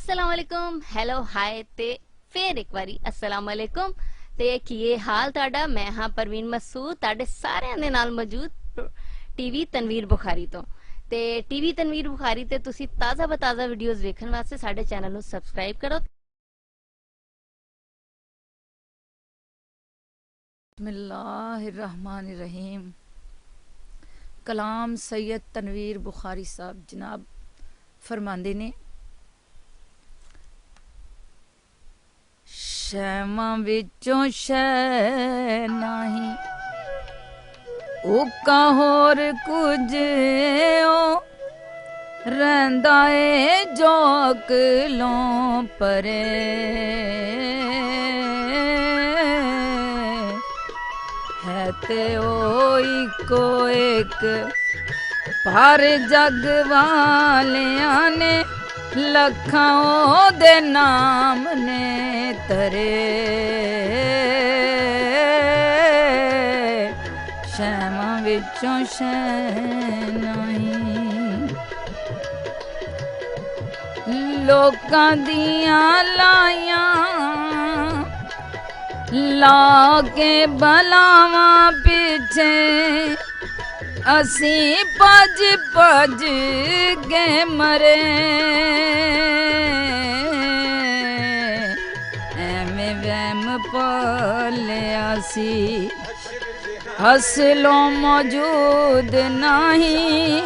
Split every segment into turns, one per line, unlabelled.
अस्सलाम वालेकुम hello hi ते फिर एक बारी अस्सलाम वालेकुम ते की हाल ताड़ा। मैं हाँ परवीन मसूद ताड़े सारे दे नाल मौजूद टीवी तनवीर बुखारी तो ते टीवी तनवीर बुखारी ते तुसी ताज़ा बताज़ा वीडियोस वेखण वास्ते साडे चैनल नू सबसक्राइब करो।
बिस्मिल्लाहिर्रहमानिर्रहीम। कलाम सैयद तनवीर बुखारी साहब जनाब फरमांदे ने, शैमां विचों शै नहीं उका होर कुछ ओ रहिंदा ए जो अकलों परे। है ते ओ इको एक पर जग वालियां ने लखां दे नाम ने तरे। शैमां विचों शै नहीं लोकां दियां लाइयां ला के बलावां पिछे असी भज भज के मरे। एवें वहम पालिया सी असलों मौजूद नहीं।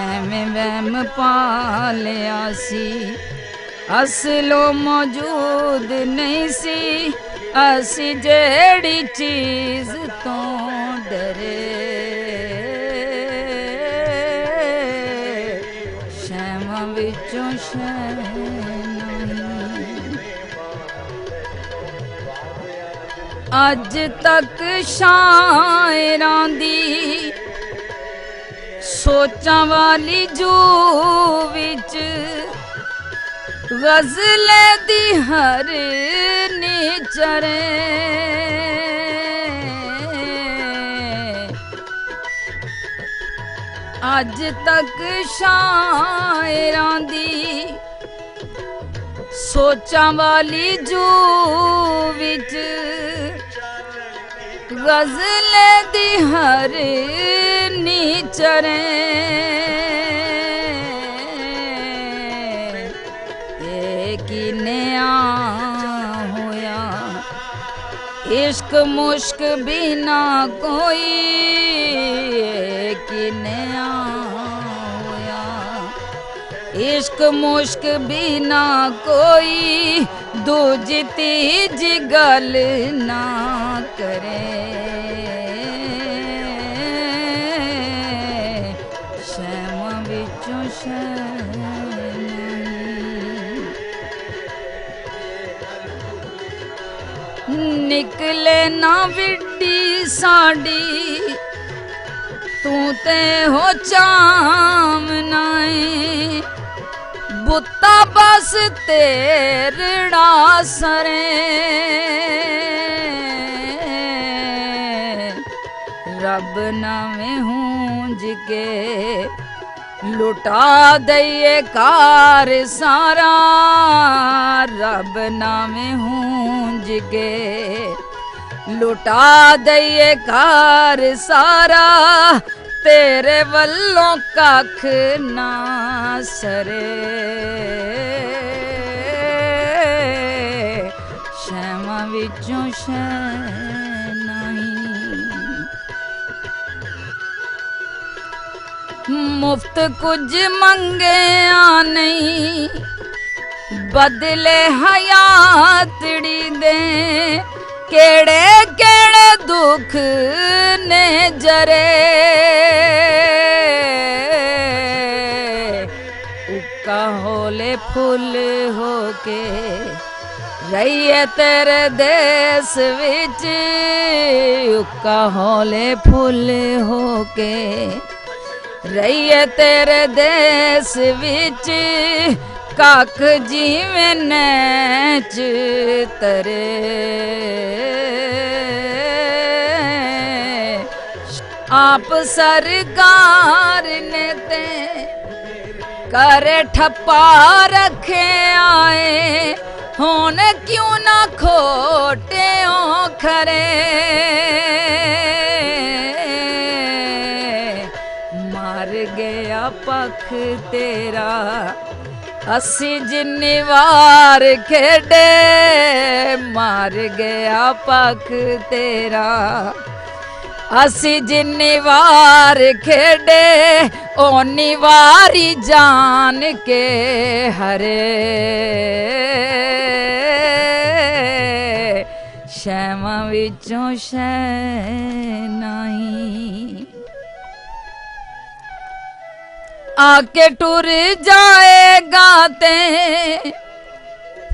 एवें वहम पालिया सी असलों मौजूद नहीं सी। असी जेड़ी चीज तो डरे। शैमां विचों शै नहीं अज तक शायरां दी सोचां वाली जू विच गज़ले दी हर निचरे। अज तक शायरां दी सोचां वाली जू विच गज़ले दी हर निचरे। होया इश्क मुश्क भी ना कोई कि नया होया। इश्क मुश्क भी ना कोई दूज तीज गल ना करे। शैमां विचों शै निकले ना विड्डी साड़ी तू ते हो चामनाए। बुत्ता बस तेरड़ा सरे रब नामे हूंज के लुटा दइए कार सारा। रब नामे हूंज के लुटा दइए कार सारा। तेरे वल्लों कख ना सरे। शैमां विचों शै मुफ्त कुछ मंगया नहीं बदले हयातड़ी दे। केड़े केड़े दुख ने जरे उका होले फुल होके रहिए तेरे देश विच। उका होले फुल होके रहिए तेरे देश विच। कख जीवें नैच तरे। आप सरकार ने ते करे ठप्पा रखे ਹੁਣ ਕਿਉਂ ਨਾ ਖੋਟਿਓ ਖਰੇ ਮਾਰ ਗਿਆ ਪੱਖ ਤੇਰਾ ਅਸੀਂ ਜਿੰਨੀ ਵਾਰ ਖੇਡੇ ਮਾਰ ਗਿਆ ਪੱਖ ਤੇਰਾ ਅਸੀਂ ਜਿੰਨੀ ਵਾਰ ਖੇਡੇ ਓਨੀ ਵਾਰੀ ਜਾਣ ਕੇ ਹਰੇ ਸ਼ੈਵਾਂ ਵਿੱਚੋਂ ਸ਼ੈ ਨਹੀਂ ਆਕੇ ਟੁਰ ਜਾਏਗਾ ਤੇ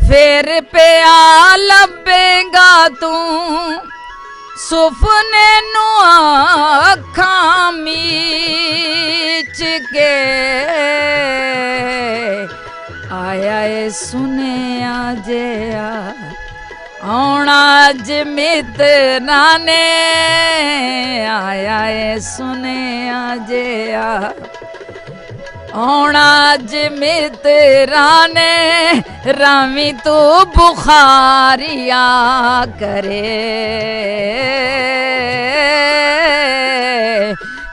ਫੇਰ ਪਿਆ ਲੱਭੇਗਾ ਤੂੰ ਸੁਪਨੇ ਨੂੰ ਅੱਖਾਂ ਮੀਚ ਕੇ ਆਇਆ ਏ ਸੁਨਿਆ ਜਿਆ ਆਉਣਾ ਅੱਜ ਮਿੱਤਰਾਂ ਨੇ ਆਇਆ ਏ ਸੁਨਿਆ ਜਿਆ ਆਉਣਾ ਅੱਜ ਮਿੱਤਰਾਂ ਨੇ ਰਾਵੀ ਤੂੰ ਬੁਖਾਰੀਆਂ ਕਰੇ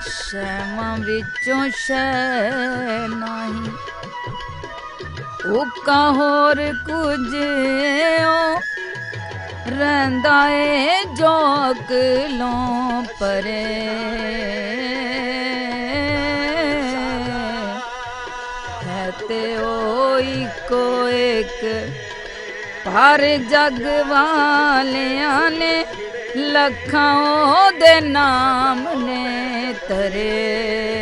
ਸ਼ੈਵਾਂ ਵਿੱਚੋਂ ਸ਼ੈ ਨਹੀਂ ਉੱਕਾ ਹੋਰ ਕੁਝ ਓ ਰਹਿੰਦਾ ਏ ਜੋਕ ਲੋਂ ਪਰੇ ਤੇ ਉਹ ਇੱਕੋ ਇੱਕ ਪਰ ਜਗ ਵਾਲਿਆਂ ਨੇ ਲੱਖਾਂ ਉਹਦੇ ਨਾਮ ਨੇ ਤਰੇ